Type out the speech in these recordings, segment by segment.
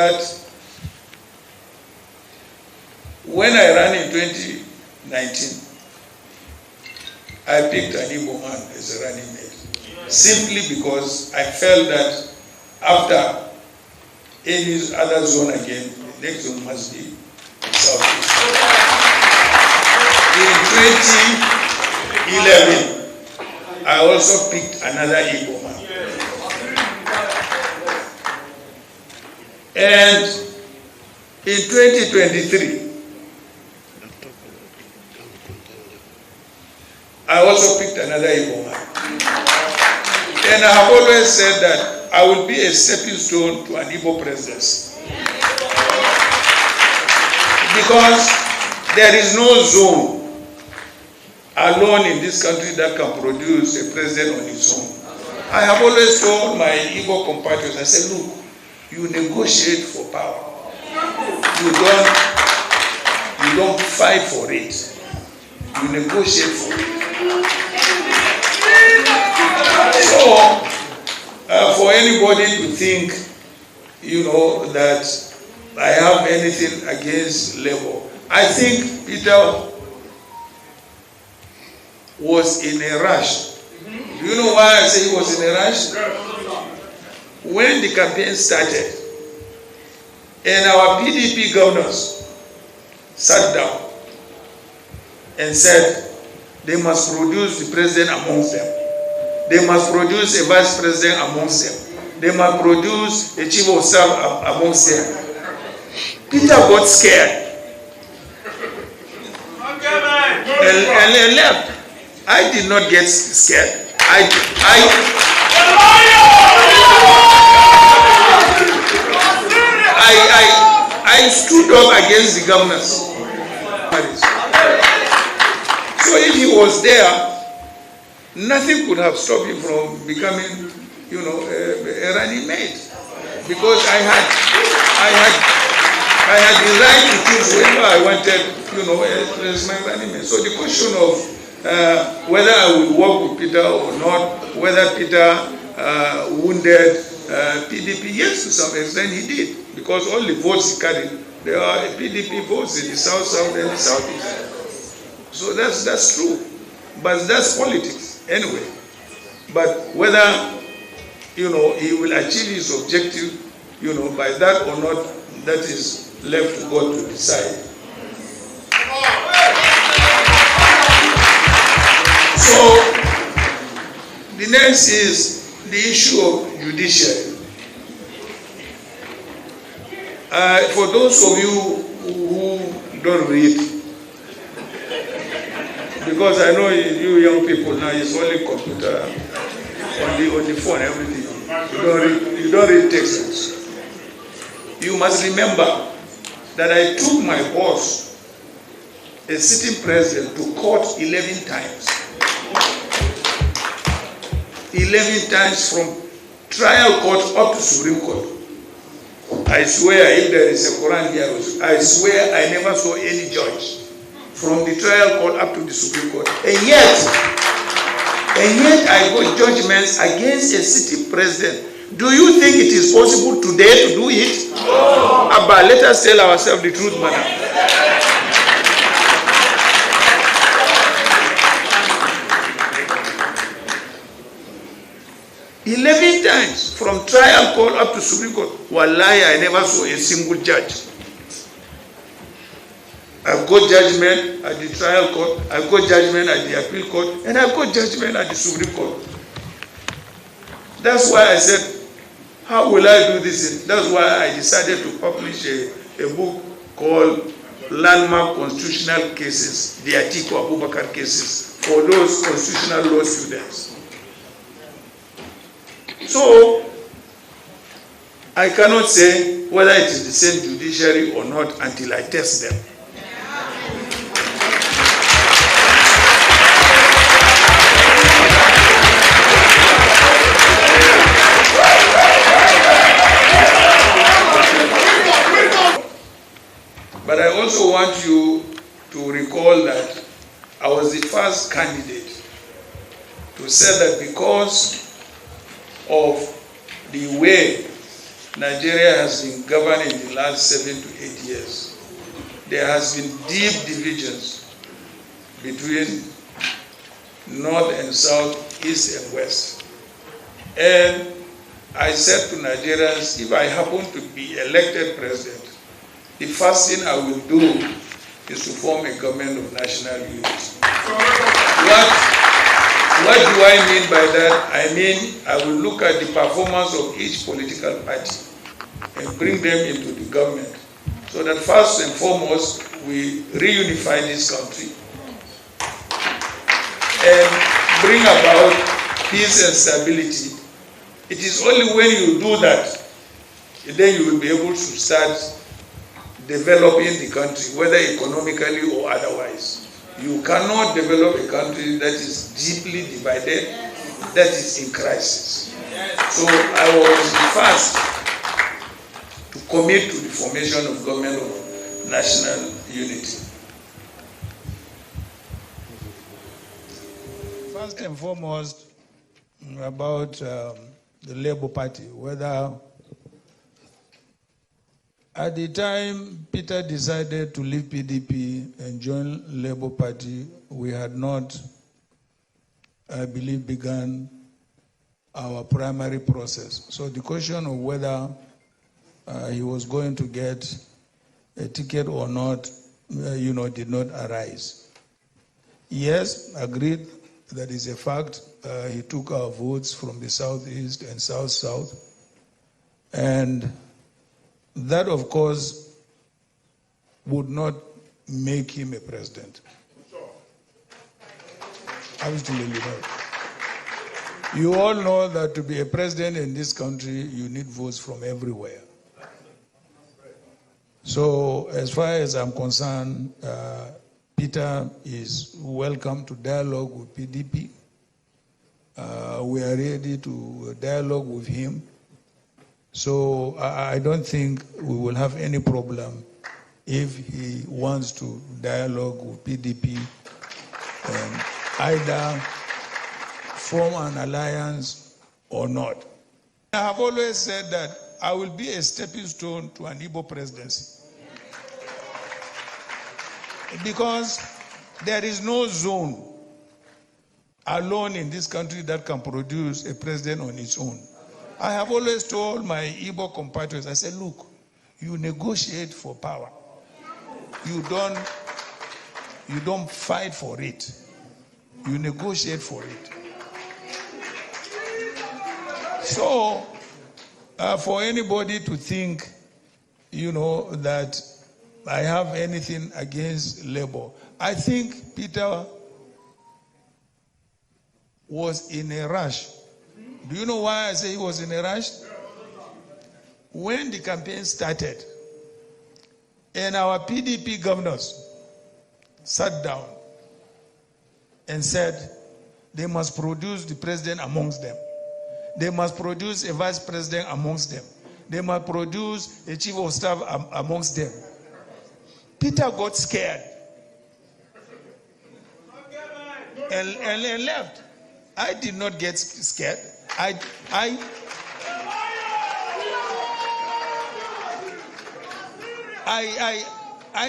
that when I ran in 2019, I picked an Igbo man as a running mate, simply because I felt that after any other zone again, the next zone must be Southeast. In 2011, I also picked another Igbo man. And in 2023, I also picked another Igbo man. And I have always said that I will be a stepping stone to an Igbo presidency. Because there is no zone alone in this country that can produce a president on its own. I have always told my Igbo compatriots, I said, look, you negotiate for power. You don't fight for it. You negotiate for it. So, for anybody to think, that I have anything against Labour, I think Peter was in a rush. Do you know why I say he was in a rush? When the campaign started, and our PDP governors sat down and said they must produce the president amongst them. They must produce a vice president amongst them. They must produce a chief of staff amongst them. Peter got scared and left. I did not get scared. I stood up against the governors. So if he was there, nothing could have stopped him from becoming, a running mate. Because I had the right to choose whoever I wanted, as my running mate. So the question of whether I would work with Peter or not, whether Peter wounded PDP, yes, to some extent he did. Because all the votes he carried, there are PDP votes in the South and the Southeast. So that's true. But that's politics anyway. But whether he will achieve his objective, by that or not, that is left to God to decide. So the next is the issue of judiciary. For those of you who don't read, because I know you young people now, it's only computer, on the phone, everything. You don't read textbooks. You must remember that I took my boss, a sitting president, to court 11 times. 11 times from trial court up to Supreme Court. I swear, if there is a Quran here, I swear I never saw any judge from the trial court up to the Supreme Court. And yet I got judgments against a sitting president. Do you think it is possible today to do it? No. But let us tell ourselves the truth, madam. "11 times from trial court up to Supreme Court. Wallahi, I never saw a single judge. I've got judgment at the trial court, I've got judgment at the appeal court, and I've got judgment at the Supreme Court. That's why I said, how will I do this? That's why I decided to publish a book called Landmark Constitutional Cases, the Atiku Abubakar cases, for those constitutional law students. So, I cannot say whether it is the same judiciary or not until I test them. But I also want you to recall that I was the first candidate to say that because of the way Nigeria has been governed in the last 7 to 8 years, there has been deep divisions between North and South, East and West. And I said to Nigerians, if I happen to be elected president, the first thing I will do is to form a government of national unity. What do I mean by that? I mean, I will look at the performance of each political party and bring them into the government so that first and foremost, we reunify this country and bring about peace and stability. It is only when you do that, then you will be able to start developing the country, whether economically or otherwise. You cannot develop a country that is deeply divided, that is in crisis. So I was the first to commit to the formation of government of national unity. First and foremost, about the Labour Party, whether at the time Peter decided to leave PDP and join Labour Party, we had not, I believe, begun our primary process. So the question of whether he was going to get a ticket or not, did not arise. Yes, agreed, that is a fact. He took our votes from the Southeast and South-South. And that, of course, would not make him a president. Absolutely not. You all know that to be a president in this country, you need votes from everywhere. So, as far as I'm concerned, Peter is welcome to dialogue with PDP. We are ready to dialogue with him. So I don't think we will have any problem if he wants to dialogue with PDP and either form an alliance or not. I have always said that I will be a stepping stone to an Igbo presidency. Because there is no zone alone in this country that can produce a president on its own. I have always told my Igbo compatriots, I said, look, you negotiate for power. You don't fight for it. You negotiate for it. So, for anybody to think, that I have anything against Labour, I think Peter was in a rush. Do you know why I say he was in a rush? When the campaign started, and our PDP governors sat down and said they must produce the president amongst them. They must produce a vice president amongst them. They must produce a chief of staff amongst them. Peter got scared and left. I did not get scared. I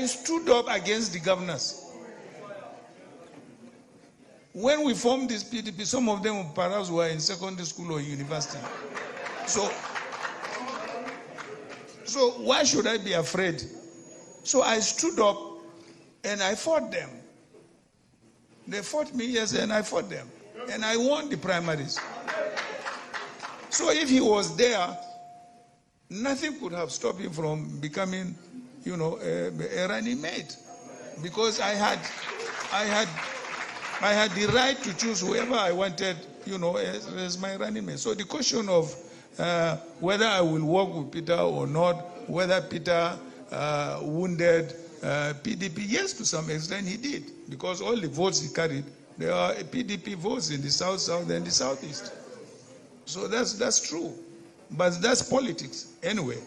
stood up against the governors. When we formed this PDP, some of them perhaps were in secondary school or university. So why should I be afraid? So I stood up and I fought them. They fought me, yes, and I fought them. And I won the primaries. So if he was there, nothing could have stopped him from becoming, a running mate. Because I had the right to choose whoever I wanted, as my running mate. So the question of whether I will work with Peter or not, whether Peter wounded PDP, yes, to some extent he did. Because all the votes he carried, there are PDP votes in the South and the Southeast. So that's true. But that's politics anyway.